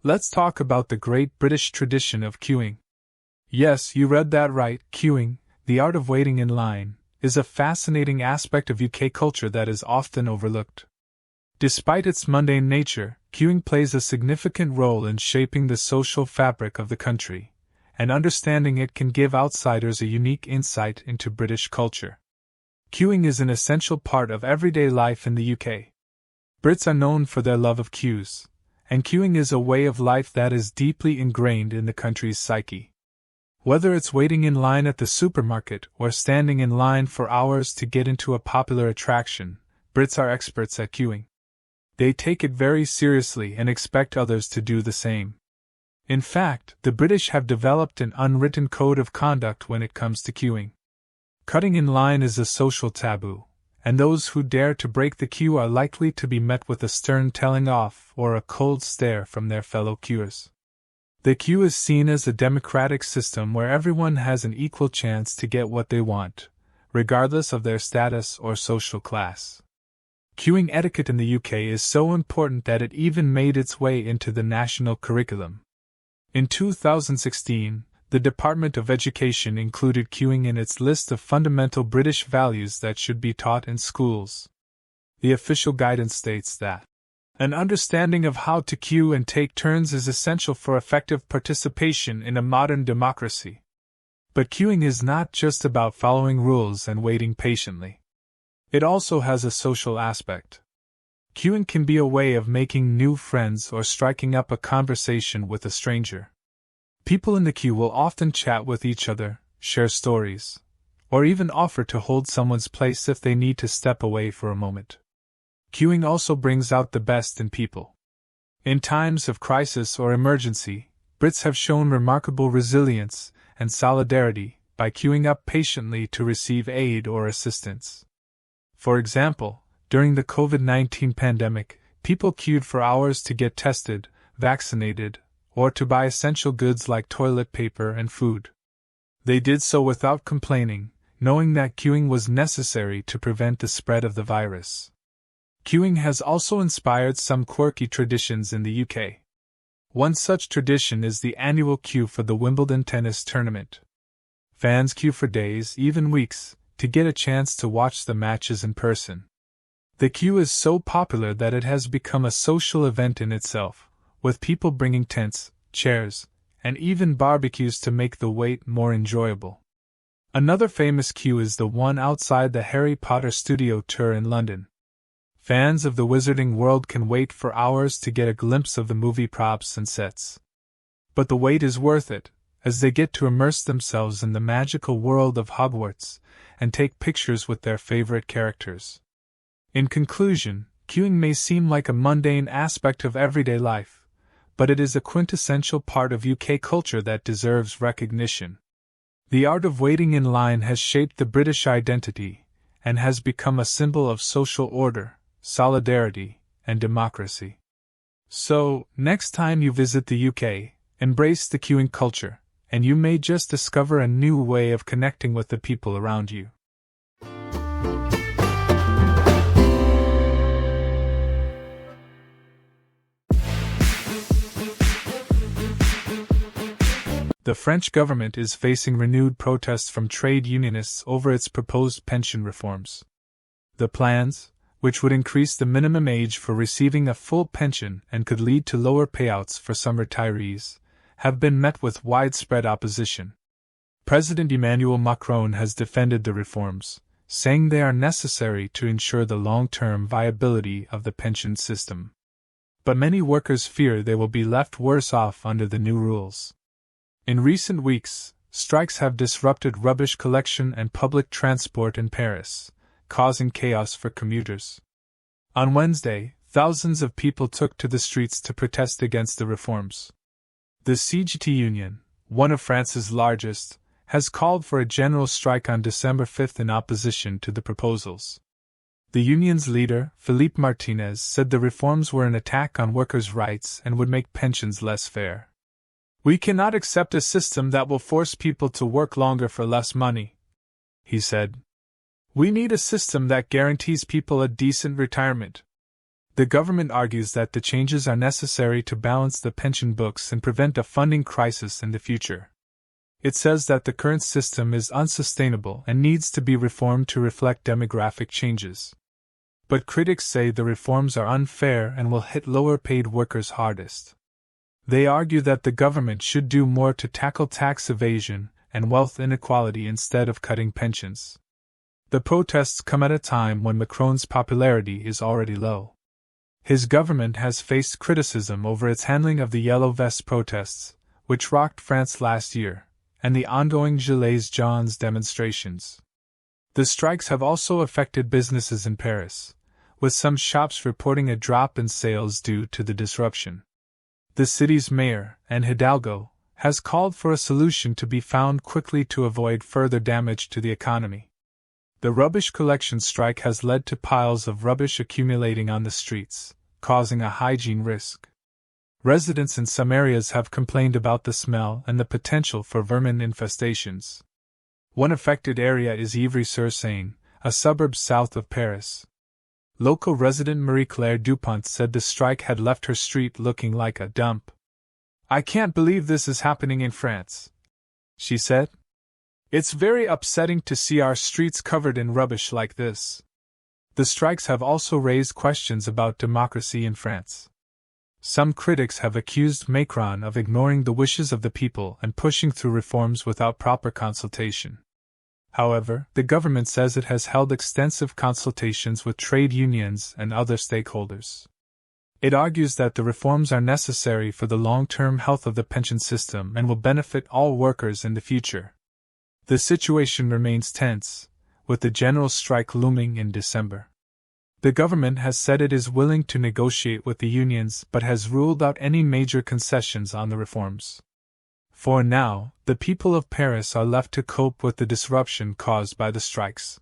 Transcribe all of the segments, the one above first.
Let's talk about the great British tradition of queuing. Yes, you read that right, queuing, the art of waiting in line, is a fascinating aspect of UK culture that is often overlooked. Despite its mundane nature, queuing plays a significant role in shaping the social fabric of the country, and understanding it can give outsiders a unique insight into British culture. Queuing is an essential part of everyday life in the UK. Brits are known for their love of queues, and queuing is a way of life that is deeply ingrained in the country's psyche. Whether it's waiting in line at the supermarket or standing in line for hours to get into a popular attraction, Brits are experts at queuing. They take it very seriously and expect others to do the same. In fact, the British have developed an unwritten code of conduct when it comes to queuing. Cutting in line is a social taboo, and those who dare to break the queue are likely to be met with a stern telling off or a cold stare from their fellow queuers. The queue is seen as a democratic system where everyone has an equal chance to get what they want, regardless of their status or social class. Queuing etiquette in the UK is so important that it even made its way into the national curriculum. In 2016, the Department of Education included queuing in its list of fundamental British values that should be taught in schools. The official guidance states that an understanding of how to queue and take turns is essential for effective participation in a modern democracy. But queuing is not just about following rules and waiting patiently. It also has a social aspect. Queuing can be a way of making new friends or striking up a conversation with a stranger. People in the queue will often chat with each other, share stories, or even offer to hold someone's place if they need to step away for a moment. Queuing also brings out the best in people. In times of crisis or emergency, Brits have shown remarkable resilience and solidarity by queuing up patiently to receive aid or assistance. For example, during the COVID-19 pandemic, people queued for hours to get tested, vaccinated, or to buy essential goods like toilet paper and food. They did so without complaining, knowing that queuing was necessary to prevent the spread of the virus. Queuing has also inspired some quirky traditions in the UK. One such tradition is the annual queue for the Wimbledon tennis tournament. Fans queue for days, even weeks, to get a chance to watch the matches in person. The queue is so popular that it has become a social event in itself, with people bringing tents, chairs, and even barbecues to make the wait more enjoyable. Another famous queue is the one outside the Harry Potter studio tour in London. Fans of the Wizarding World can wait for hours to get a glimpse of the movie props and sets. But the wait is worth it, as they get to immerse themselves in the magical world of Hogwarts and take pictures with their favorite characters. In conclusion, queuing may seem like a mundane aspect of everyday life, but it is a quintessential part of UK culture that deserves recognition. The art of waiting in line has shaped the British identity and has become a symbol of social order, solidarity, and democracy. So, next time you visit the UK, embrace the queuing culture, and you may just discover a new way of connecting with the people around you. The French government is facing renewed protests from trade unionists over its proposed pension reforms. The plans, which would increase the minimum age for receiving a full pension and could lead to lower payouts for some retirees, have been met with widespread opposition. President Emmanuel Macron has defended the reforms, saying they are necessary to ensure the long-term viability of the pension system. But many workers fear they will be left worse off under the new rules. In recent weeks, strikes have disrupted rubbish collection and public transport in Paris, causing chaos for commuters. On Wednesday, thousands of people took to the streets to protest against the reforms. The CGT Union, one of France's largest, has called for a general strike on December 5 in opposition to the proposals. The union's leader, Philippe Martinez, said the reforms were an attack on workers' rights and would make pensions less fair. "We cannot accept a system that will force people to work longer for less money," he said. "We need a system that guarantees people a decent retirement." The government argues that the changes are necessary to balance the pension books and prevent a funding crisis in the future. It says that the current system is unsustainable and needs to be reformed to reflect demographic changes. But critics say the reforms are unfair and will hit lower-paid workers hardest. They argue that the government should do more to tackle tax evasion and wealth inequality instead of cutting pensions. The protests come at a time when Macron's popularity is already low. His government has faced criticism over its handling of the Yellow Vest protests, which rocked France last year, and the ongoing Gilets jaunes demonstrations. The strikes have also affected businesses in Paris, with some shops reporting a drop in sales due to the disruption. The city's mayor, Anne Hidalgo, has called for a solution to be found quickly to avoid further damage to the economy. The rubbish collection strike has led to piles of rubbish accumulating on the streets, causing a hygiene risk. Residents in some areas have complained about the smell and the potential for vermin infestations. One affected area is Ivry-sur-Seine, a suburb south of Paris. Local resident Marie-Claire Dupont said the strike had left her street looking like a dump. "I can't believe this is happening in France," she said. "It's very upsetting to see our streets covered in rubbish like this." The strikes have also raised questions about democracy in France. Some critics have accused Macron of ignoring the wishes of the people and pushing through reforms without proper consultation. However, the government says it has held extensive consultations with trade unions and other stakeholders. It argues that the reforms are necessary for the long-term health of the pension system and will benefit all workers in the future. The situation remains tense, with the general strike looming in December. The government has said it is willing to negotiate with the unions but has ruled out any major concessions on the reforms. For now, the people of Paris are left to cope with the disruption caused by the strikes.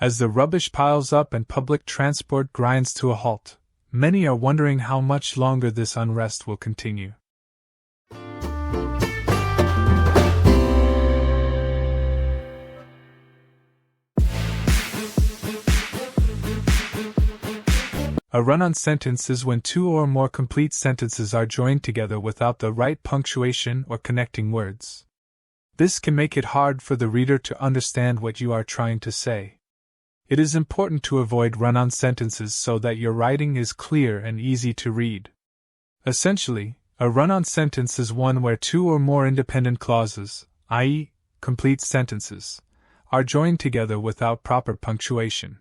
As the rubbish piles up and public transport grinds to a halt, many are wondering how much longer this unrest will continue. A run-on sentence is when two or more complete sentences are joined together without the right punctuation or connecting words. This can make it hard for the reader to understand what you are trying to say. It is important to avoid run-on sentences so that your writing is clear and easy to read. Essentially, a run-on sentence is one where two or more independent clauses, i.e., complete sentences, are joined together without proper punctuation.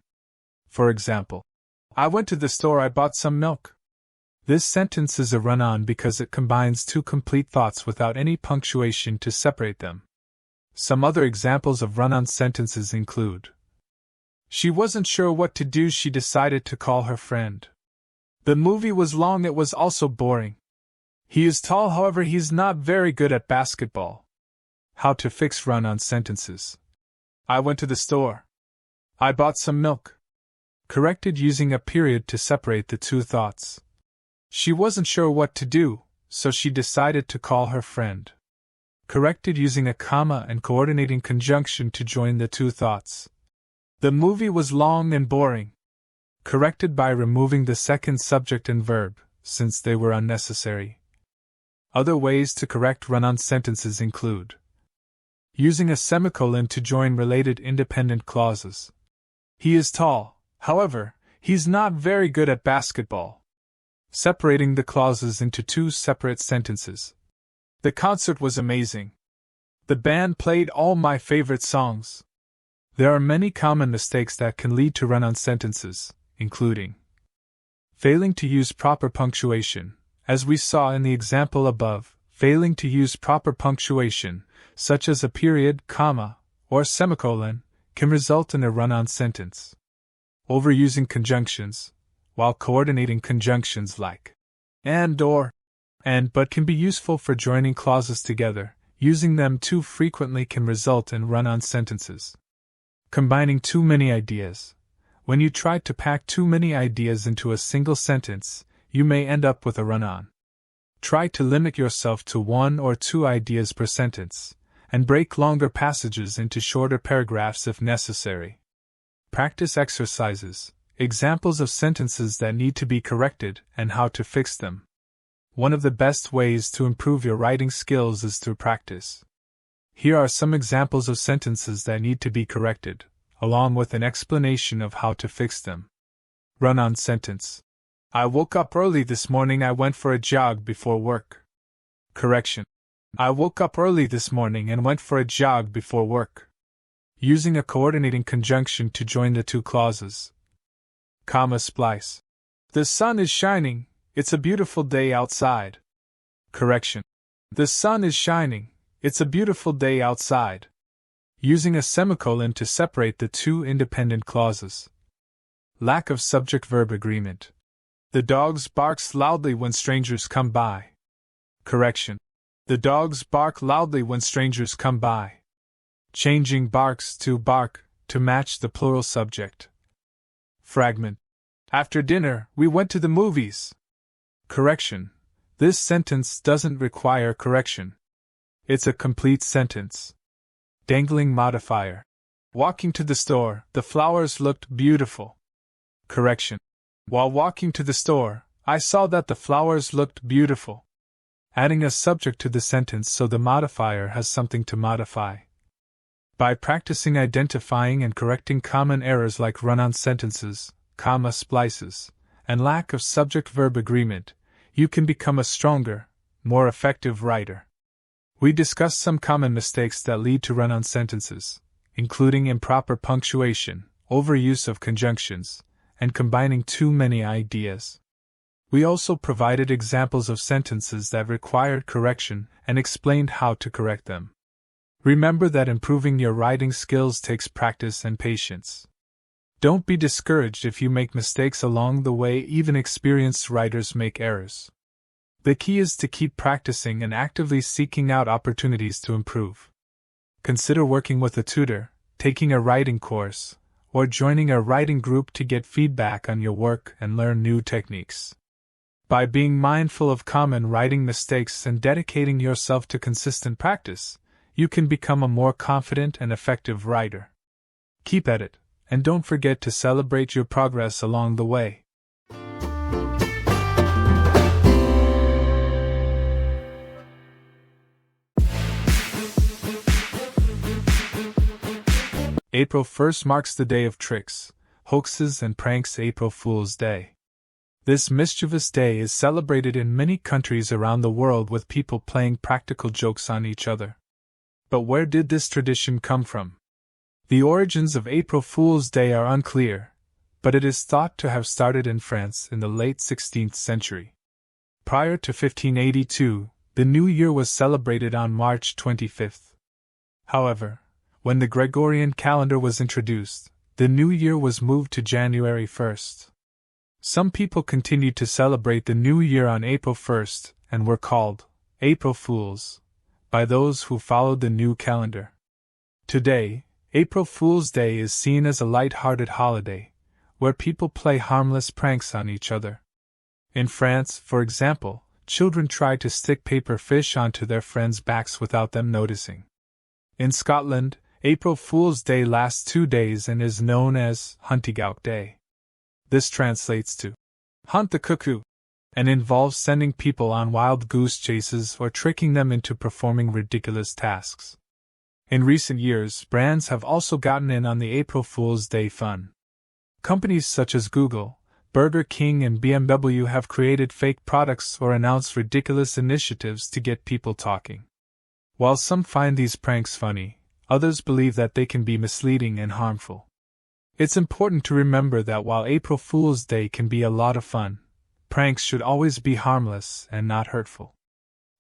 For example, "I went to the store, I bought some milk." This sentence is a run-on because it combines two complete thoughts without any punctuation to separate them. Some other examples of run-on sentences include: "She wasn't sure what to do, she decided to call her friend." "The movie was long, it was also boring." "He is tall, however he's not very good at basketball." How to fix run-on sentences. "I went to the store. I bought some milk." Corrected using a period to separate the two thoughts. "She wasn't sure what to do, so she decided to call her friend." Corrected using a comma and coordinating conjunction to join the two thoughts. "The movie was long and boring." Corrected by removing the second subject and verb, since they were unnecessary. Other ways to correct run-on sentences include: using a semicolon to join related independent clauses. "He is tall. However, he's not very good at basketball." Separating the clauses into two separate sentences. "The concert was amazing. The band played all my favorite songs." There are many common mistakes that can lead to run-on sentences, including failing to use proper punctuation, as we saw in the example above. Failing to use proper punctuation, such as a period, comma, or semicolon, can result in a run-on sentence. Overusing conjunctions, while coordinating conjunctions like and or and but can be useful for joining clauses together. Using them too frequently can result in run-on sentences. Combining too many ideas. When you try to pack too many ideas into a single sentence, you may end up with a run-on. Try to limit yourself to one or two ideas per sentence, and break longer passages into shorter paragraphs if necessary. Practice exercises. examples of sentences that need to be corrected and how to fix them. One of the best ways to improve your writing skills is through practice. Here are some examples of sentences that need to be corrected, along with an explanation of how to fix them. Run-on sentence. I woke up early this morning. I went for a jog before work. Correction. I woke up early this morning and went for a jog before work. Using a coordinating conjunction to join the two clauses. Comma splice. The sun is shining. It's a beautiful day outside. Correction. The sun is shining. It's a beautiful day outside. Using a semicolon to separate the two independent clauses. Lack of subject-verb agreement. The dogs barks loudly when strangers come by. Correction. The dogs bark loudly when strangers come by. Changing barks to bark to match the plural subject. Fragment. After dinner, we went to the movies. Correction. This sentence doesn't require correction. It's a complete sentence. Dangling modifier. Walking to the store, the flowers looked beautiful. Correction. While walking to the store, I saw that the flowers looked beautiful. Adding a subject to the sentence so the modifier has something to modify. By practicing identifying and correcting common errors like run-on sentences, comma splices, and lack of subject-verb agreement, you can become a stronger, more effective writer. We discussed some common mistakes that lead to run-on sentences, including improper punctuation, overuse of conjunctions, and combining too many ideas. We also provided examples of sentences that required correction and explained how to correct them. Remember that improving your writing skills takes practice and patience. Don't be discouraged if you make mistakes along the way. Even experienced writers make errors. The key is to keep practicing and actively seeking out opportunities to improve. Consider working with a tutor, taking a writing course, or joining a writing group to get feedback on your work and learn new techniques. By being mindful of common writing mistakes and dedicating yourself to consistent practice, you can become a more confident and effective writer. Keep at it, and don't forget to celebrate your progress along the way. April 1st marks the day of tricks, hoaxes, and pranks. April Fool's Day. This mischievous day is celebrated in many countries around the world with people playing practical jokes on each other. But where did this tradition come from? The origins of April Fool's Day are unclear, but it is thought to have started in France in the late 16th century. Prior to 1582, the New Year was celebrated on March 25th. However, when the Gregorian calendar was introduced, the New Year was moved to January 1st. Some people continued to celebrate the New Year on April 1st and were called April Fools by those who followed the new calendar. Today, April Fool's Day is seen as a light-hearted holiday, where people play harmless pranks on each other. In France, for example, children try to stick paper fish onto their friends' backs without them noticing. In Scotland, April Fool's Day lasts 2 days and is known as Huntigout Day. This translates to hunt the cuckoo, and involves sending people on wild goose chases or tricking them into performing ridiculous tasks. In recent years, brands have also gotten in on the April Fool's Day fun. Companies such as Google, Burger King, and BMW have created fake products or announced ridiculous initiatives to get people talking. While some find these pranks funny, others believe that they can be misleading and harmful. It's important to remember that while April Fool's Day can be a lot of fun, pranks should always be harmless and not hurtful.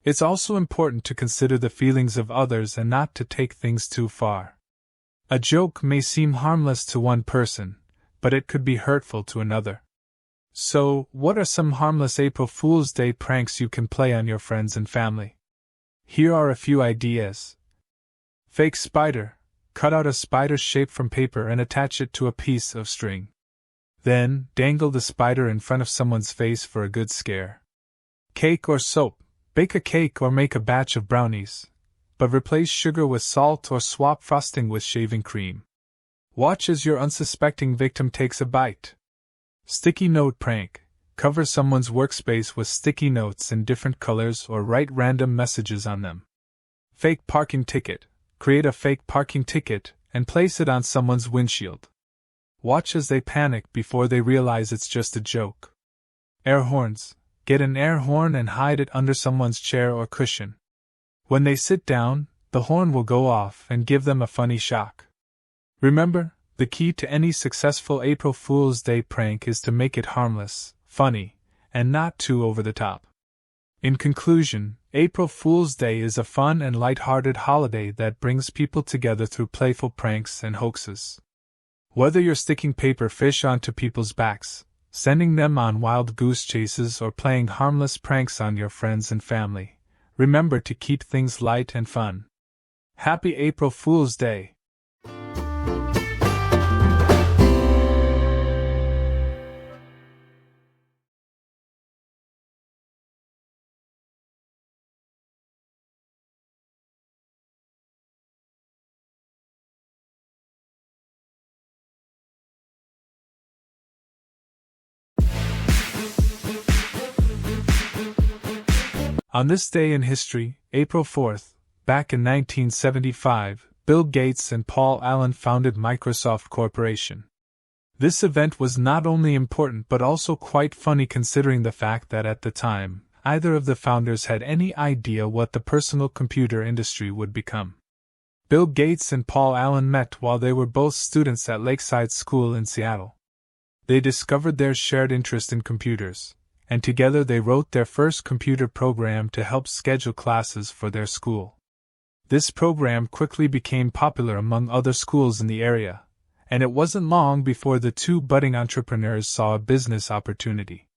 It's also important to consider the feelings of others and not to take things too far. A joke may seem harmless to one person, but it could be hurtful to another. So, what are some harmless April Fool's Day pranks you can play on your friends and family? Here are a few ideas. Fake spider. Cut out a spider's shape from paper and attach it to a piece of string. Then, dangle the spider in front of someone's face for a good scare. Cake or soap. Bake a cake or make a batch of brownies, but replace sugar with salt or swap frosting with shaving cream. Watch as your unsuspecting victim takes a bite. Sticky note prank. Cover someone's workspace with sticky notes in different colors or write random messages on them. Fake parking ticket. Create a fake parking ticket and place it on someone's windshield. Watch as they panic before they realize it's just a joke. Air horns. Get an air horn and hide it under someone's chair or cushion. When they sit down, the horn will go off and give them a funny shock. Remember, the key to any successful April Fool's Day prank is to make it harmless, funny, and not too over the top. In conclusion, April Fool's Day is a fun and light-hearted holiday that brings people together through playful pranks and hoaxes. Whether you're sticking paper fish onto people's backs, sending them on wild goose chases, or playing harmless pranks on your friends and family, remember to keep things light and fun. Happy April Fool's Day! On this day in history, April 4th, back in 1975, Bill Gates and Paul Allen founded Microsoft Corporation. This event was not only important but also quite funny considering the fact that at the time, neither of the founders had any idea what the personal computer industry would become. Bill Gates and Paul Allen met while they were both students at Lakeside School in Seattle. They discovered their shared interest in computers, and together they wrote their first computer program to help schedule classes for their school. This program quickly became popular among other schools in the area, and it wasn't long before the two budding entrepreneurs saw a business opportunity.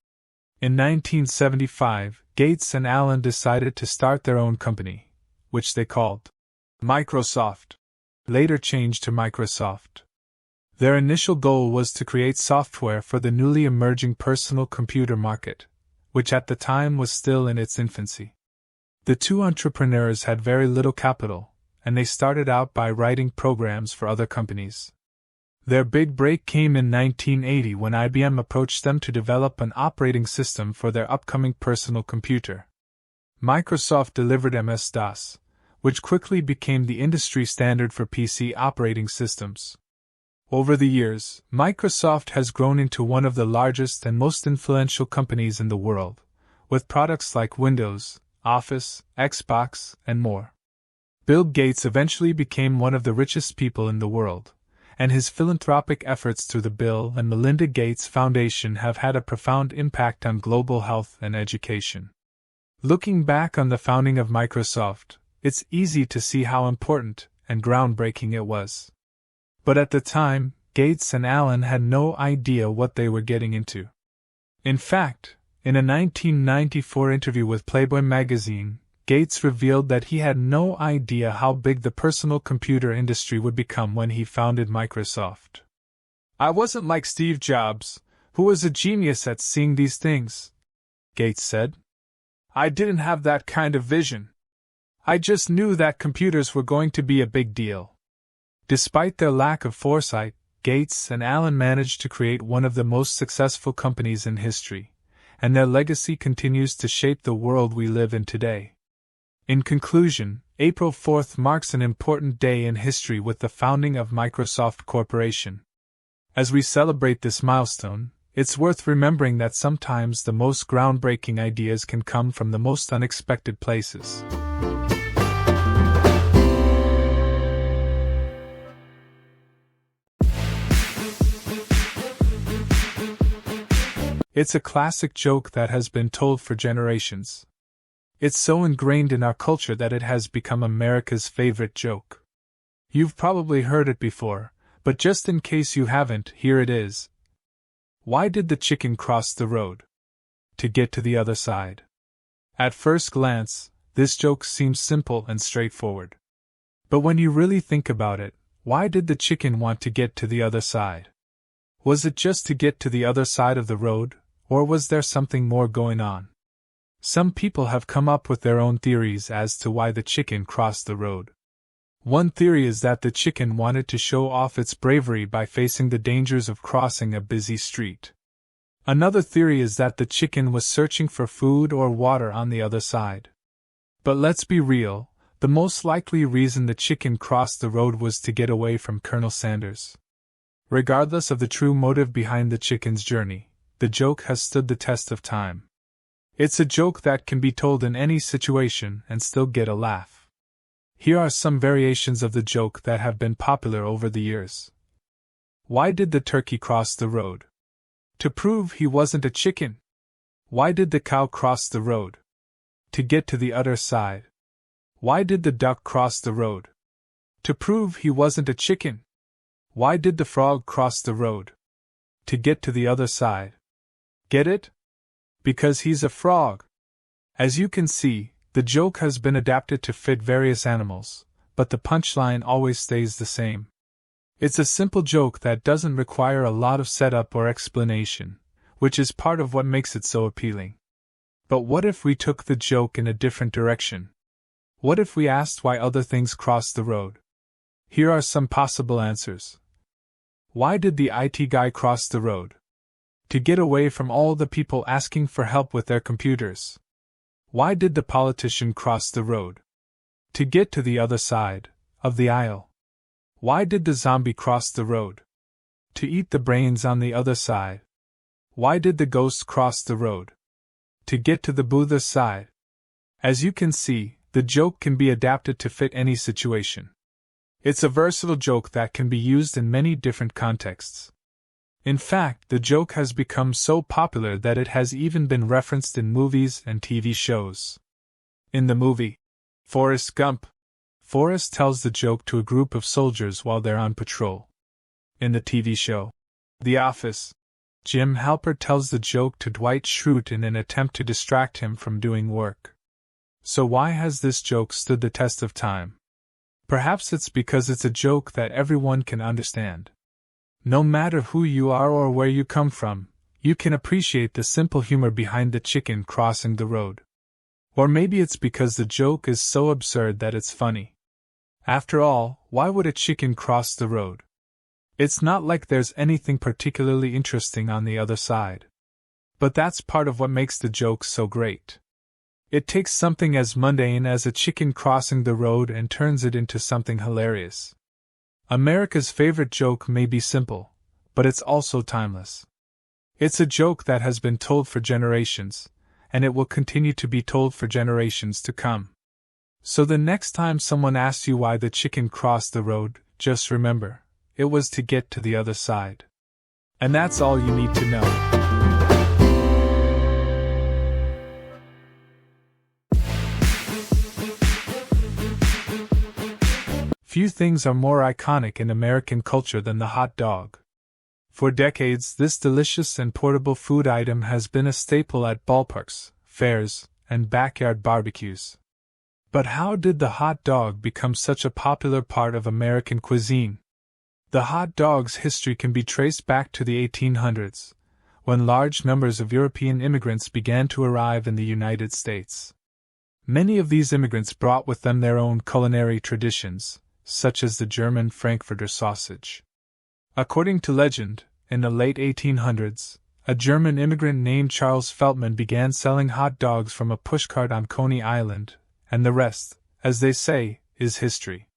In 1975, Gates and Allen decided to start their own company, which they called Microsoft, later changed to Microsoft. Their initial goal was to create software for the newly emerging personal computer market, which at the time was still in its infancy. The two entrepreneurs had very little capital, and they started out by writing programs for other companies. Their big break came in 1980 when IBM approached them to develop an operating system for their upcoming personal computer. Microsoft delivered MS-DOS, which quickly became the industry standard for PC operating systems. Over the years, Microsoft has grown into one of the largest and most influential companies in the world, with products like Windows, Office, Xbox, and more. Bill Gates eventually became one of the richest people in the world, and his philanthropic efforts through the Bill and Melinda Gates Foundation have had a profound impact on global health and education. Looking back on the founding of Microsoft, it's easy to see how important and groundbreaking it was. But at the time, Gates and Allen had no idea what they were getting into. In fact, in a 1994 interview with Playboy magazine, Gates revealed that he had no idea how big the personal computer industry would become when he founded Microsoft. "I wasn't like Steve Jobs, who was a genius at seeing these things," Gates said. "I didn't have that kind of vision. I just knew that computers were going to be a big deal." Despite their lack of foresight, Gates and Allen managed to create one of the most successful companies in history, and their legacy continues to shape the world we live in today. In conclusion, April 4th marks an important day in history with the founding of Microsoft Corporation. As we celebrate this milestone, it's worth remembering that sometimes the most groundbreaking ideas can come from the most unexpected places. It's a classic joke that has been told for generations. It's so ingrained in our culture that it has become America's favorite joke. You've probably heard it before, but just in case you haven't, here it is. Why did the chicken cross the road? To get to the other side. At first glance, this joke seems simple and straightforward. But when you really think about it, why did the chicken want to get to the other side? Was it just to get to the other side of the road, or was there something more going on? Some people have come up with their own theories as to why the chicken crossed the road. One theory is that the chicken wanted to show off its bravery by facing the dangers of crossing a busy street. Another theory is that the chicken was searching for food or water on the other side. But let's be real, the most likely reason the chicken crossed the road was to get away from Colonel Sanders. Regardless of the true motive behind the chicken's journey, the joke has stood the test of time. It's a joke that can be told in any situation and still get a laugh. Here are some variations of the joke that have been popular over the years. Why did the turkey cross the road? To prove he wasn't a chicken. Why did the cow cross the road? To get to the other side. Why did the duck cross the road? To prove he wasn't a chicken. Why did the frog cross the road? To get to the other side. Get it? Because he's a frog. As you can see, the joke has been adapted to fit various animals, but the punchline always stays the same. It's a simple joke that doesn't require a lot of setup or explanation, which is part of what makes it so appealing. But what if we took the joke in a different direction? What if we asked why other things crossed the road? Here are some possible answers. Why did the IT guy cross the road? To get away from all the people asking for help with their computers. Why did the politician cross the road? To get to the other side of the aisle. Why did the zombie cross the road? To eat the brains on the other side. Why did the ghost cross the road? To get to the Buddha side. As you can see, the joke can be adapted to fit any situation. It's a versatile joke that can be used in many different contexts. In fact, the joke has become so popular that it has even been referenced in movies and TV shows. In the movie Forrest Gump, Forrest tells the joke to a group of soldiers while they're on patrol. In the TV show The Office, Jim Halpert tells the joke to Dwight Schrute in an attempt to distract him from doing work. So why has this joke stood the test of time? Perhaps it's because it's a joke that everyone can understand. No matter who you are or where you come from, you can appreciate the simple humor behind the chicken crossing the road. Or maybe it's because the joke is so absurd that it's funny. After all, why would a chicken cross the road? It's not like there's anything particularly interesting on the other side. But that's part of what makes the joke so great. It takes something as mundane as a chicken crossing the road and turns it into something hilarious. America's favorite joke may be simple, but it's also timeless. It's a joke that has been told for generations, and it will continue to be told for generations to come. So the next time someone asks you why the chicken crossed the road, just remember, it was to get to the other side. And that's all you need to know. Few things are more iconic in American culture than the hot dog. For decades, this delicious and portable food item has been a staple at ballparks, fairs, and backyard barbecues. But how did the hot dog become such a popular part of American cuisine? The hot dog's history can be traced back to the 1800s, when large numbers of European immigrants began to arrive in the United States. Many of these immigrants brought with them their own culinary traditions, such as the German Frankfurter sausage. According to legend, in the late 1800s, a German immigrant named Charles Feltman began selling hot dogs from a pushcart on Coney Island, and the rest, as they say, is history.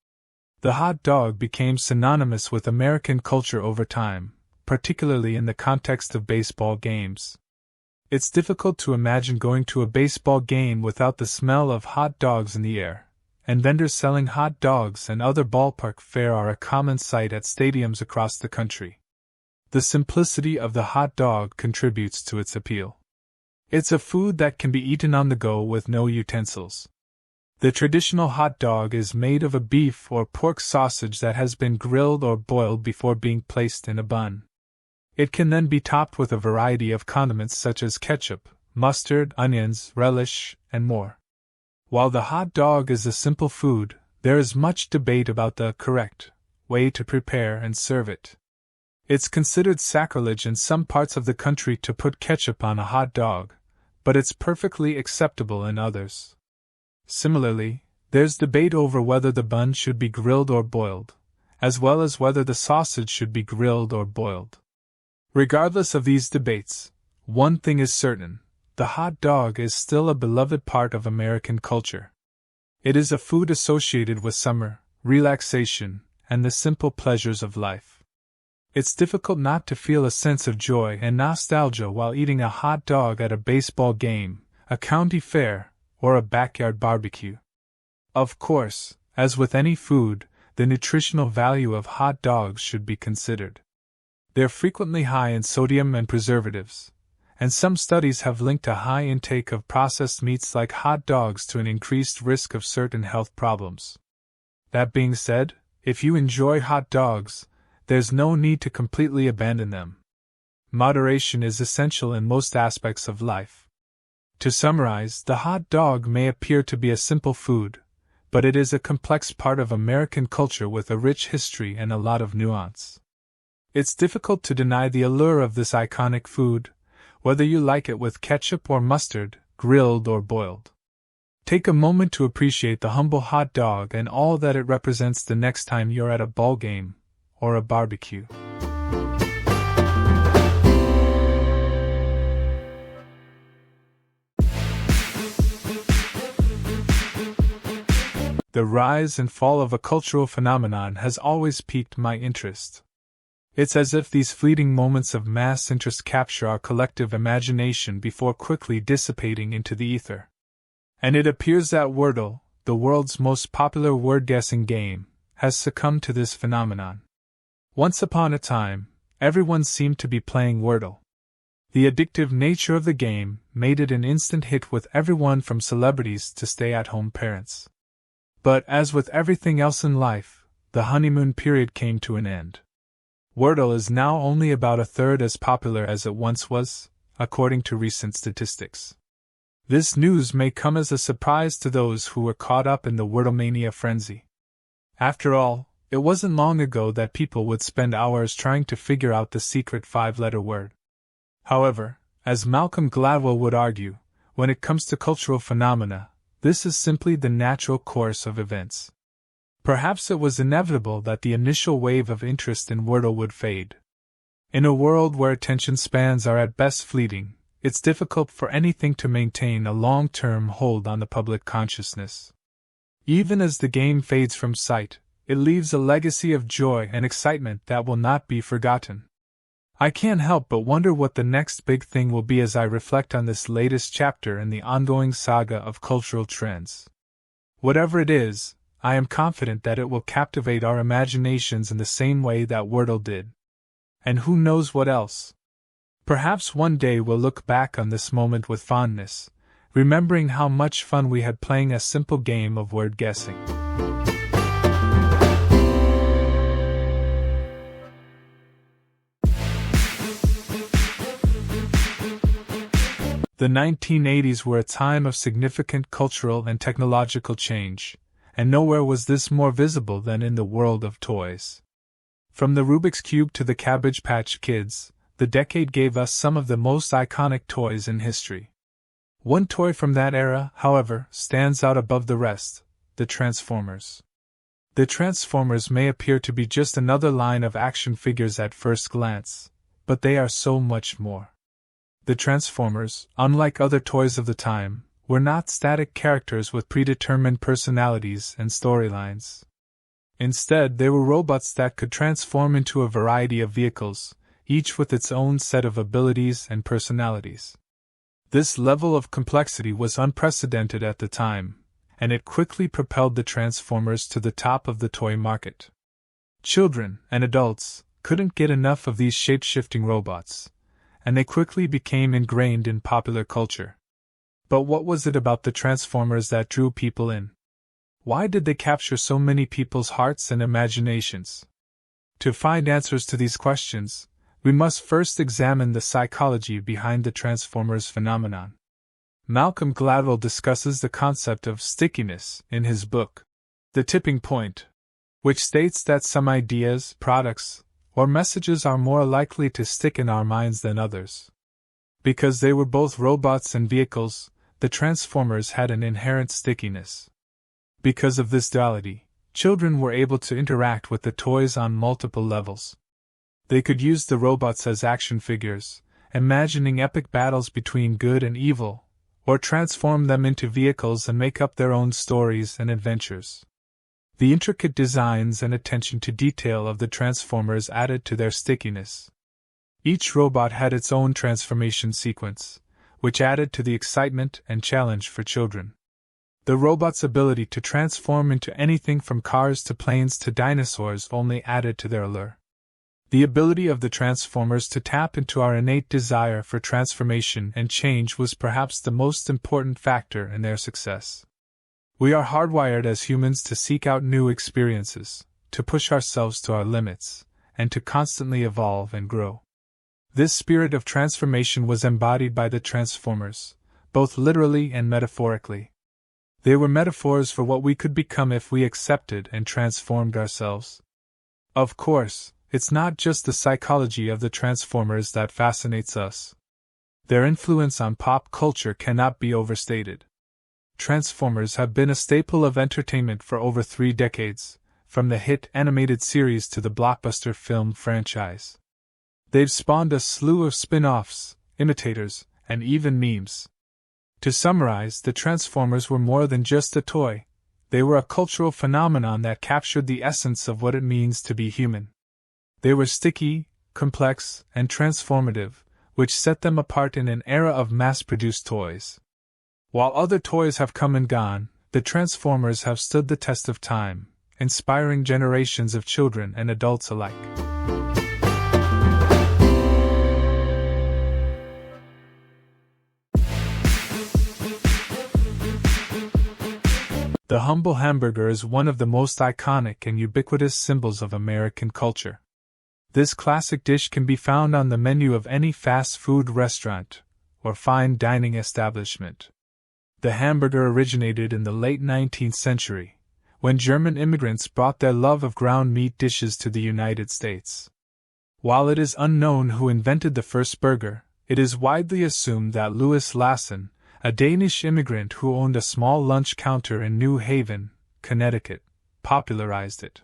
The hot dog became synonymous with American culture over time, particularly in the context of baseball games. It's difficult to imagine going to a baseball game without the smell of hot dogs in the air, and vendors selling hot dogs and other ballpark fare are a common sight at stadiums across the country. The simplicity of the hot dog contributes to its appeal. It's a food that can be eaten on the go with no utensils. The traditional hot dog is made of a beef or pork sausage that has been grilled or boiled before being placed in a bun. It can then be topped with a variety of condiments such as ketchup, mustard, onions, relish, and more. While the hot dog is a simple food, there is much debate about the correct way to prepare and serve it. It's considered sacrilege in some parts of the country to put ketchup on a hot dog, but it's perfectly acceptable in others. Similarly, there's debate over whether the bun should be grilled or boiled, as well as whether the sausage should be grilled or boiled. Regardless of these debates, One thing is certain: the hot dog is still a beloved part of American culture. It is a food associated with summer, relaxation, and the simple pleasures of life. It's difficult not to feel a sense of joy and nostalgia while eating a hot dog at a baseball game, a county fair, or a backyard barbecue. Of course, as with any food, the nutritional value of hot dogs should be considered. They're frequently high in sodium and preservatives, and some studies have linked a high intake of processed meats like hot dogs to an increased risk of certain health problems. That being said, if you enjoy hot dogs, there's no need to completely abandon them. Moderation is essential in most aspects of life. To summarize, the hot dog may appear to be a simple food, but it is a complex part of American culture with a rich history and a lot of nuance. It's difficult to deny the allure of this iconic food, whether you like it with ketchup or mustard, grilled or boiled. Take a moment to appreciate the humble hot dog and all that it represents the next time you're at a ball game or a barbecue. The rise and fall of a cultural phenomenon has always piqued my interest. It's as if these fleeting moments of mass interest capture our collective imagination before quickly dissipating into the ether. And it appears that Wordle, the world's most popular word-guessing game, has succumbed to this phenomenon. Once upon a time, everyone seemed to be playing Wordle. The addictive nature of the game made it an instant hit with everyone from celebrities to stay-at-home parents. But as with everything else in life, the honeymoon period came to an end. Wordle is now only about a third as popular as it once was, according to recent statistics. This news may come as a surprise to those who were caught up in the Wordlemania frenzy. After all, it wasn't long ago that people would spend hours trying to figure out the secret 5-letter word. However, as Malcolm Gladwell would argue, when it comes to cultural phenomena, this is simply the natural course of events. Perhaps it was inevitable that the initial wave of interest in Wordle would fade. In a world where attention spans are at best fleeting, it's difficult for anything to maintain a long-term hold on the public consciousness. Even as the game fades from sight, it leaves a legacy of joy and excitement that will not be forgotten. I can't help but wonder what the next big thing will be as I reflect on this latest chapter in the ongoing saga of cultural trends. Whatever it is, I am confident that it will captivate our imaginations in the same way that Wordle did. And who knows what else? Perhaps one day we'll look back on this moment with fondness, remembering how much fun we had playing a simple game of word guessing. The 1980s were a time of significant cultural and technological change, and nowhere was this more visible than in the world of toys. From the Rubik's Cube to the Cabbage Patch Kids, the decade gave us some of the most iconic toys in history. One toy from that era, however, stands out above the rest: the Transformers. The Transformers may appear to be just another line of action figures at first glance, but they are so much more. The Transformers, unlike other toys of the time, were not static characters with predetermined personalities and storylines. Instead, they were robots that could transform into a variety of vehicles, each with its own set of abilities and personalities. This level of complexity was unprecedented at the time, and it quickly propelled the Transformers to the top of the toy market. Children and adults couldn't get enough of these shape-shifting robots, and they quickly became ingrained in popular culture. But what was it about the Transformers that drew people in? Why did they capture so many people's hearts and imaginations? To find answers to these questions, we must first examine the psychology behind the Transformers phenomenon. Malcolm Gladwell discusses the concept of stickiness in his book, The Tipping Point, which states that some ideas, products, or messages are more likely to stick in our minds than others. Because they were both robots and vehicles, the Transformers had an inherent stickiness. Because of this duality, children were able to interact with the toys on multiple levels. They could use the robots as action figures, imagining epic battles between good and evil, or transform them into vehicles and make up their own stories and adventures. The intricate designs and attention to detail of the Transformers added to their stickiness. Each robot had its own transformation sequence, which added to the excitement and challenge for children. The robot's ability to transform into anything from cars to planes to dinosaurs only added to their allure. The ability of the Transformers to tap into our innate desire for transformation and change was perhaps the most important factor in their success. We are hardwired as humans to seek out new experiences, to push ourselves to our limits, and to constantly evolve and grow. This spirit of transformation was embodied by the Transformers, both literally and metaphorically. They were metaphors for what we could become if we accepted and transformed ourselves. Of course, it's not just the psychology of the Transformers that fascinates us. Their influence on pop culture cannot be overstated. Transformers have been a staple of entertainment for over 3 decades, from the hit animated series to the blockbuster film franchise. They've spawned a slew of spin-offs, imitators, and even memes. To summarize, the Transformers were more than just a toy. They were a cultural phenomenon that captured the essence of what it means to be human. They were sticky, complex, and transformative, which set them apart in an era of mass-produced toys. While other toys have come and gone, the Transformers have stood the test of time, inspiring generations of children and adults alike. The humble hamburger is one of the most iconic and ubiquitous symbols of American culture. This classic dish can be found on the menu of any fast food restaurant or fine dining establishment. The hamburger originated in the late 19th century, when German immigrants brought their love of ground meat dishes to the United States. While it is unknown who invented the first burger, it is widely assumed that Louis Lassen, a Danish immigrant who owned a small lunch counter in New Haven, Connecticut, popularized it.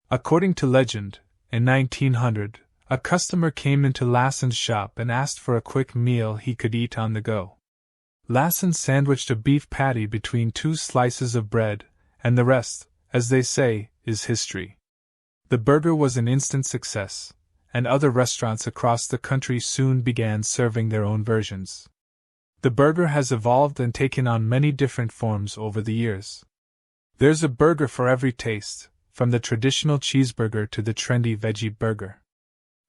According to legend, in 1900, a customer came into Lassen's shop and asked for a quick meal he could eat on the go. Lassen sandwiched a beef patty between 2 slices of bread, and the rest, as they say, is history. The burger was an instant success, and other restaurants across the country soon began serving their own versions. The burger has evolved and taken on many different forms over the years. There's a burger for every taste, from the traditional cheeseburger to the trendy veggie burger.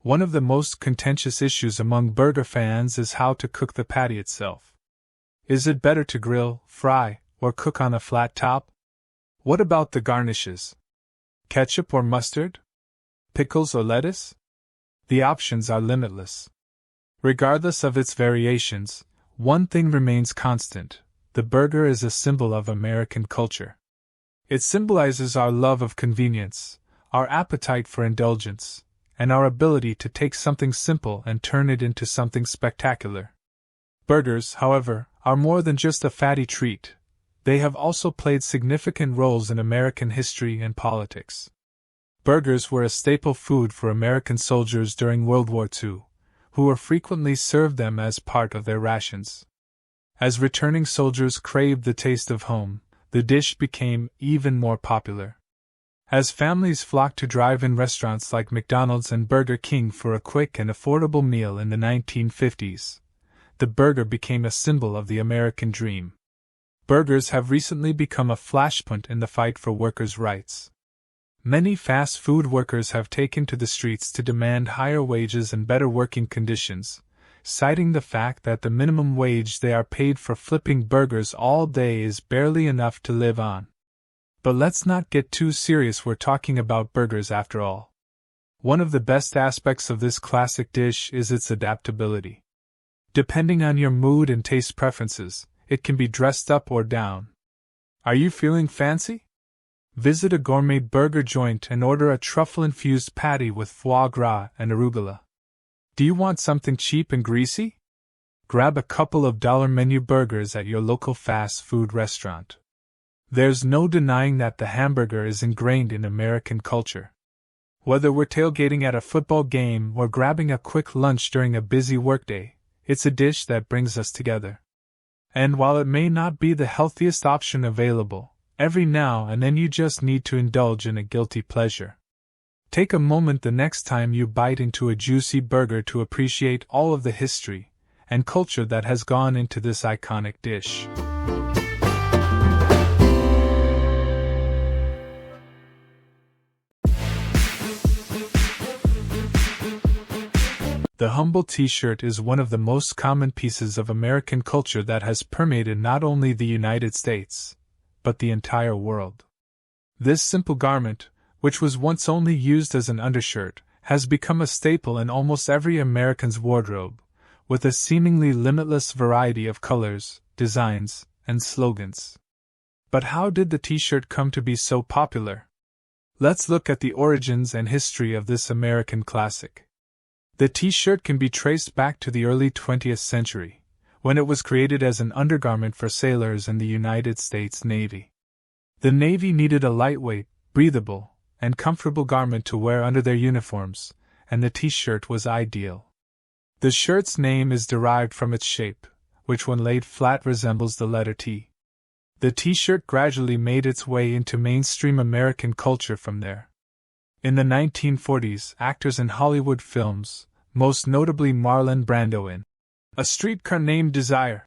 One of the most contentious issues among burger fans is how to cook the patty itself. Is it better to grill, fry, or cook on a flat top? What about the garnishes? Ketchup or mustard? Pickles or lettuce? The options are limitless. Regardless of its variations, one thing remains constant: the burger is a symbol of American culture. It symbolizes our love of convenience, our appetite for indulgence, and our ability to take something simple and turn it into something spectacular. Burgers, however, are more than just a fatty treat. They have also played significant roles in American history and politics. Burgers were a staple food for American soldiers during World War II, who were frequently served them as part of their rations. As returning soldiers craved the taste of home, the dish became even more popular. As families flocked to drive-in restaurants like McDonald's and Burger King for a quick and affordable meal in the 1950s, the burger became a symbol of the American dream. Burgers have recently become a flashpoint in the fight for workers' rights. Many fast food workers have taken to the streets to demand higher wages and better working conditions, citing the fact that the minimum wage they are paid for flipping burgers all day is barely enough to live on. But let's not get too serious, we're talking about burgers after all. One of the best aspects of this classic dish is its adaptability. Depending on your mood and taste preferences, it can be dressed up or down. Are you feeling fancy? Visit a gourmet burger joint and order a truffle-infused patty with foie gras and arugula. Do you want something cheap and greasy? Grab a couple of dollar menu burgers at your local fast food restaurant. There's no denying that the hamburger is ingrained in American culture. Whether we're tailgating at a football game or grabbing a quick lunch during a busy workday, it's a dish that brings us together. And while it may not be the healthiest option available, every now and then you just need to indulge in a guilty pleasure. Take a moment the next time you bite into a juicy burger to appreciate all of the history and culture that has gone into this iconic dish. The humble t-shirt is one of the most common pieces of American culture that has permeated not only the United States, but the entire world. This simple garment, which was once only used as an undershirt, has become a staple in almost every American's wardrobe, with a seemingly limitless variety of colors, designs, and slogans. But how did the t-shirt come to be so popular? Let's look at the origins and history of this American classic. The t-shirt can be traced back to the early 20th century, when it was created as an undergarment for sailors in the United States Navy. The Navy needed a lightweight, breathable, and comfortable garment to wear under their uniforms, and the t-shirt was ideal. The shirt's name is derived from its shape, which when laid flat resembles the letter T. The t-shirt gradually made its way into mainstream American culture from there. In the 1940s, actors in Hollywood films, most notably Marlon Brando in A Streetcar Named Desire,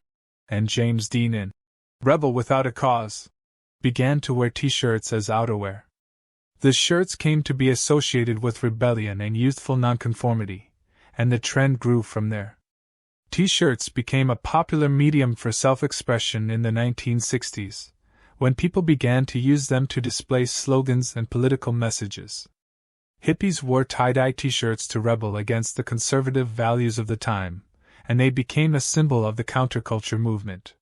and James Dean in Rebel Without a Cause, began to wear t-shirts as outerwear. The shirts came to be associated with rebellion and youthful nonconformity, and the trend grew from there. T-shirts became a popular medium for self-expression in the 1960s, when people began to use them to display slogans and political messages. Hippies wore tie-dye t-shirts to rebel against the conservative values of the time, and they became a symbol of the counterculture movement.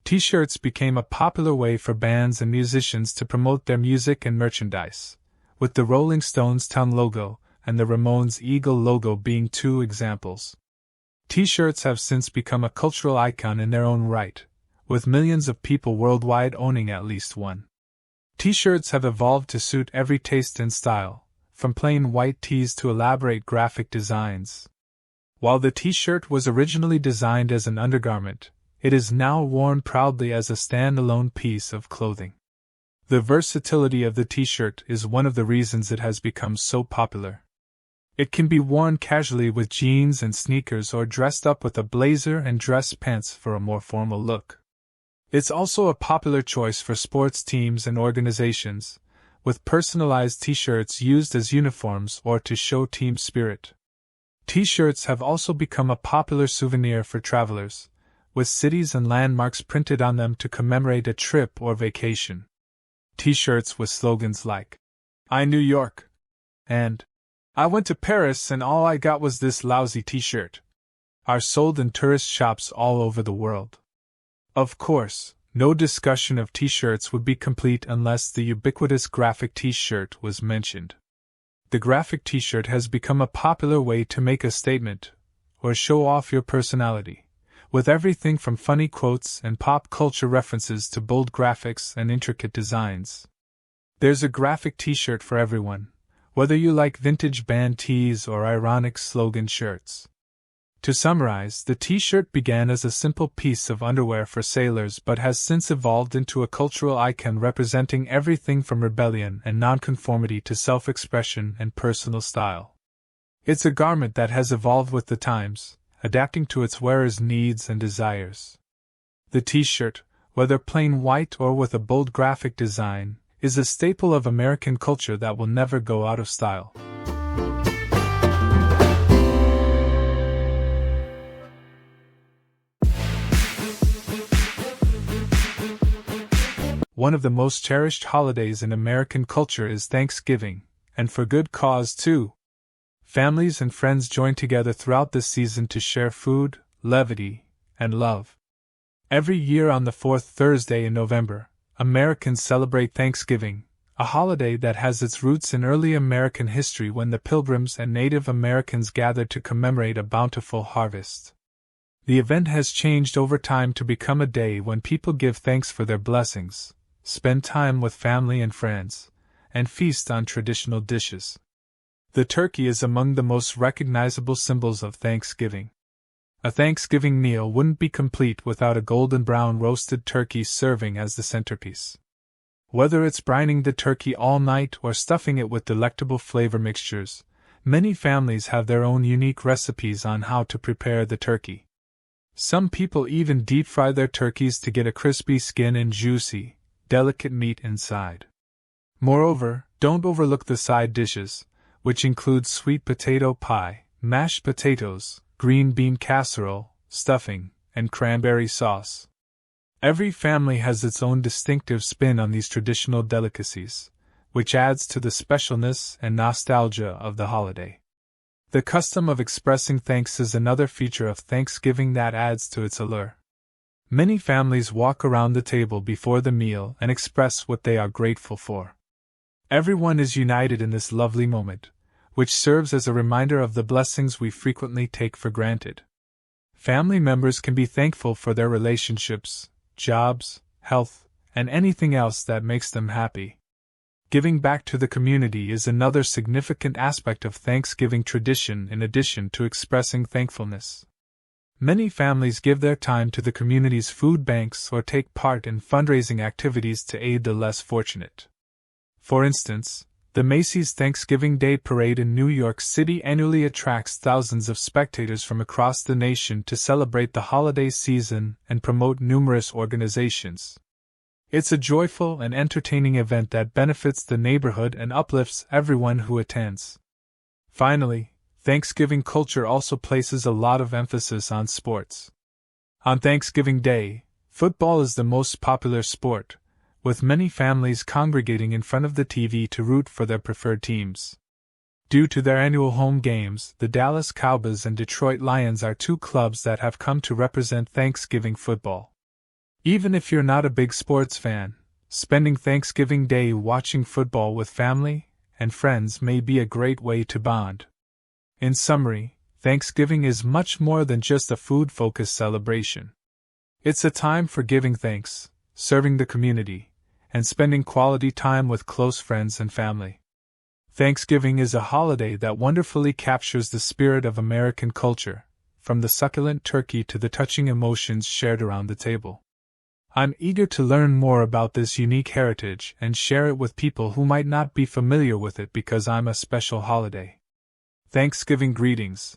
T-shirts became a popular way for bands and musicians to promote their music and merchandise, with the Rolling Stones town logo and the Ramones eagle logo being two examples. T-shirts have since become a cultural icon in their own right, with millions of people worldwide owning at least one. T-shirts have evolved to suit every taste and style, from plain white tees to elaborate graphic designs. While the t-shirt was originally designed as an undergarment, it is now worn proudly as a standalone piece of clothing. The versatility of the t-shirt is one of the reasons it has become so popular. It can be worn casually with jeans and sneakers or dressed up with a blazer and dress pants for a more formal look. It's also a popular choice for sports teams and organizations, with personalized t-shirts used as uniforms or to show team spirit. T-shirts have also become a popular souvenir for travelers, with cities and landmarks printed on them to commemorate a trip or vacation. T-shirts with slogans like, "I New York," and "I went to Paris and all I got was this lousy t-shirt," are sold in tourist shops all over the world. Of course, no discussion of t-shirts would be complete unless the ubiquitous graphic t-shirt was mentioned. The graphic t-shirt has become a popular way to make a statement, or show off your personality, with everything from funny quotes and pop culture references to bold graphics and intricate designs. There's a graphic t-shirt for everyone, whether you like vintage band tees or ironic slogan shirts. To summarize, the t-shirt began as a simple piece of underwear for sailors but has since evolved into a cultural icon representing everything from rebellion and nonconformity to self-expression and personal style. It's a garment that has evolved with the times, adapting to its wearer's needs and desires. The t-shirt, whether plain white or with a bold graphic design, is a staple of American culture that will never go out of style. One of the most cherished holidays in American culture is Thanksgiving, and for good cause too. Families and friends join together throughout this season to share food, levity, and love. Every year on the fourth Thursday in November, Americans celebrate Thanksgiving, a holiday that has its roots in early American history when the Pilgrims and Native Americans gathered to commemorate a bountiful harvest. The event has changed over time to become a day when people give thanks for their blessings, spend time with family and friends, and feast on traditional dishes. The turkey is among the most recognizable symbols of Thanksgiving. A Thanksgiving meal wouldn't be complete without a golden brown roasted turkey serving as the centerpiece. Whether it's brining the turkey all night or stuffing it with delectable flavor mixtures, many families have their own unique recipes on how to prepare the turkey. Some people even deep fry their turkeys to get a crispy skin and juicy, delicate meat inside. Moreover, don't overlook the side dishes, which include sweet potato pie, mashed potatoes, green bean casserole, stuffing, and cranberry sauce. Every family has its own distinctive spin on these traditional delicacies, which adds to the specialness and nostalgia of the holiday. The custom of expressing thanks is another feature of Thanksgiving that adds to its allure. Many families walk around the table before the meal and express what they are grateful for. Everyone is united in this lovely moment, which serves as a reminder of the blessings we frequently take for granted. Family members can be thankful for their relationships, jobs, health, and anything else that makes them happy. Giving back to the community is another significant aspect of Thanksgiving tradition in addition to expressing thankfulness. Many families give their time to the community's food banks or take part in fundraising activities to aid the less fortunate. For instance, the Macy's Thanksgiving Day Parade in New York City annually attracts thousands of spectators from across the nation to celebrate the holiday season and promote numerous organizations. It's a joyful and entertaining event that benefits the neighborhood and uplifts everyone who attends. Finally, Thanksgiving culture also places a lot of emphasis on sports. On Thanksgiving Day, football is the most popular sport, with many families congregating in front of the TV to root for their preferred teams. Due to their annual home games, the Dallas Cowboys and Detroit Lions are two clubs that have come to represent Thanksgiving football. Even if you're not a big sports fan, spending Thanksgiving Day watching football with family and friends may be a great way to bond. In summary, Thanksgiving is much more than just a food-focused celebration. It's a time for giving thanks, serving the community, and spending quality time with close friends and family. Thanksgiving is a holiday that wonderfully captures the spirit of American culture, from the succulent turkey to the touching emotions shared around the table. I'm eager to learn more about this unique heritage and share it with people who might not be familiar with it because I'm a special holiday. Thanksgiving greetings.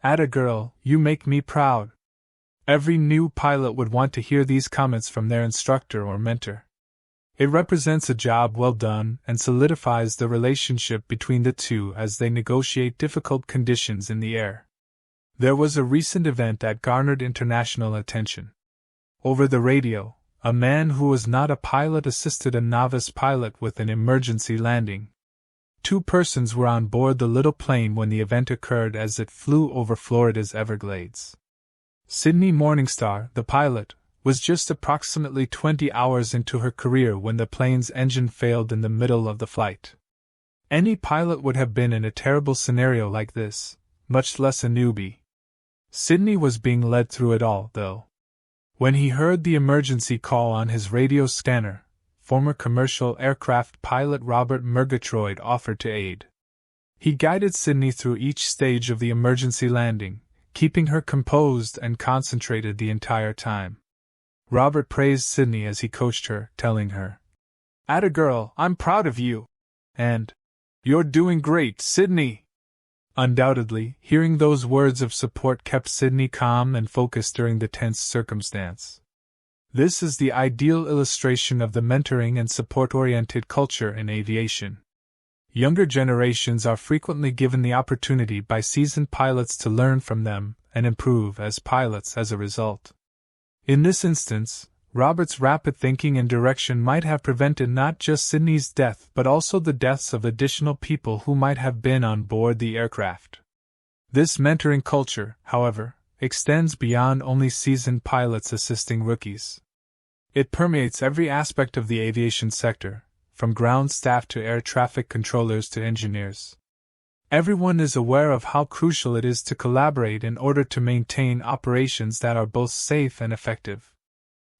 Atta girl, you make me proud. Every new pilot would want to hear these comments from their instructor or mentor. It represents a job well done and solidifies the relationship between the two as they negotiate difficult conditions in the air. There was a recent event that garnered international attention. Over the radio, a man who was not a pilot assisted a novice pilot with an emergency landing. 2 persons were on board the little plane when the event occurred as it flew over Florida's Everglades. Sydney Morningstar, the pilot, was just approximately 20 hours into her career when the plane's engine failed in the middle of the flight. Any pilot would have been in a terrible scenario like this, much less a newbie. Sydney was being led through it all, though. When he heard the emergency call on his radio scanner, former commercial aircraft pilot Robert Murgatroyd offered to aid. He guided Sydney through each stage of the emergency landing, keeping her composed and concentrated the entire time. Robert praised Sydney as he coached her, telling her, "Atta girl, I'm proud of you," and, "You're doing great, Sydney." Undoubtedly, hearing those words of support kept Sydney calm and focused during the tense circumstance. This is the ideal illustration of the mentoring and support-oriented culture in aviation. Younger generations are frequently given the opportunity by seasoned pilots to learn from them and improve as pilots as a result. In this instance, Robert's rapid thinking and direction might have prevented not just Sydney's death but also the deaths of additional people who might have been on board the aircraft. This mentoring culture, however, extends beyond only seasoned pilots assisting rookies. It permeates every aspect of the aviation sector, from ground staff to air traffic controllers to engineers. Everyone is aware of how crucial it is to collaborate in order to maintain operations that are both safe and effective.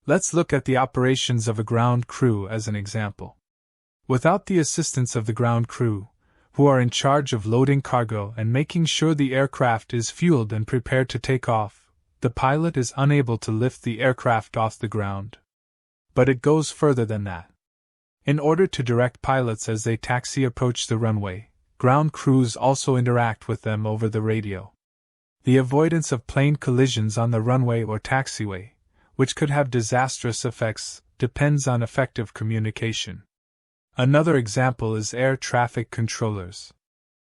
Let's look at the operations of a ground crew as an example. Without the assistance of the ground crew, who are in charge of loading cargo and making sure the aircraft is fueled and prepared to take off, the pilot is unable to lift the aircraft off the ground. But it goes further than that. In order to direct pilots as they approach the runway, ground crews also interact with them over the radio. The avoidance of plane collisions on the runway or taxiway, which could have disastrous effects, depends on effective communication. Another example is air traffic controllers.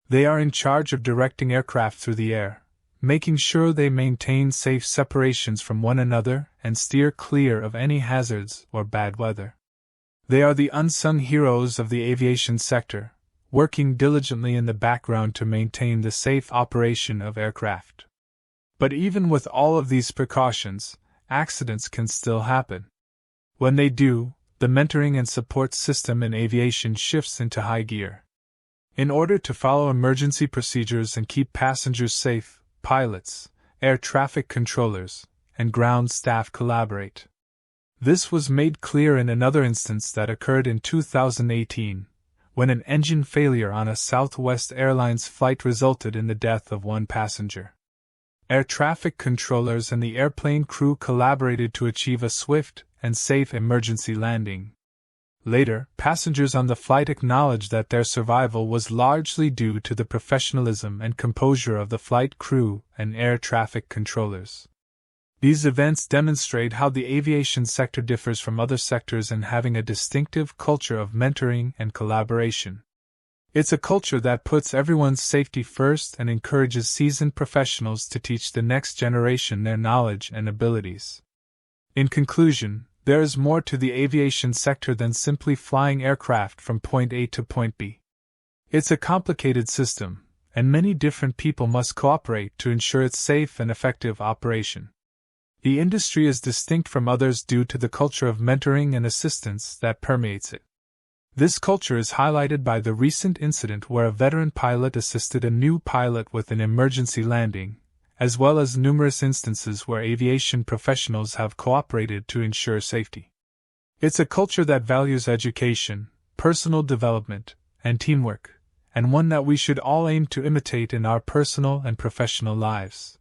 They are in charge of directing aircraft through the air, making sure they maintain safe separations from one another and steer clear of any hazards or bad weather. They are the unsung heroes of the aviation sector, working diligently in the background to maintain the safe operation of aircraft. But even with all of these precautions, accidents can still happen. When they do, the mentoring and support system in aviation shifts into high gear. In order to follow emergency procedures and keep passengers safe, pilots, air traffic controllers, and ground staff collaborate. This was made clear in another instance that occurred in 2018, when an engine failure on a Southwest Airlines flight resulted in the death of one passenger. Air traffic controllers and the airplane crew collaborated to achieve a swift and safe emergency landing. Later, passengers on the flight acknowledged that their survival was largely due to the professionalism and composure of the flight crew and air traffic controllers. These events demonstrate how the aviation sector differs from other sectors in having a distinctive culture of mentoring and collaboration. It's a culture that puts everyone's safety first and encourages seasoned professionals to teach the next generation their knowledge and abilities. In conclusion, there is more to the aviation sector than simply flying aircraft from point A to point B. It's a complicated system, and many different people must cooperate to ensure its safe and effective operation. The industry is distinct from others due to the culture of mentoring and assistance that permeates it. This culture is highlighted by the recent incident where a veteran pilot assisted a new pilot with an emergency landing, as well as numerous instances where aviation professionals have cooperated to ensure safety. It's a culture that values education, personal development, and teamwork, and one that we should all aim to imitate in our personal and professional lives.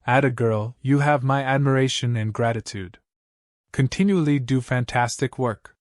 Atta girl, you have my admiration and gratitude. Continually do fantastic work.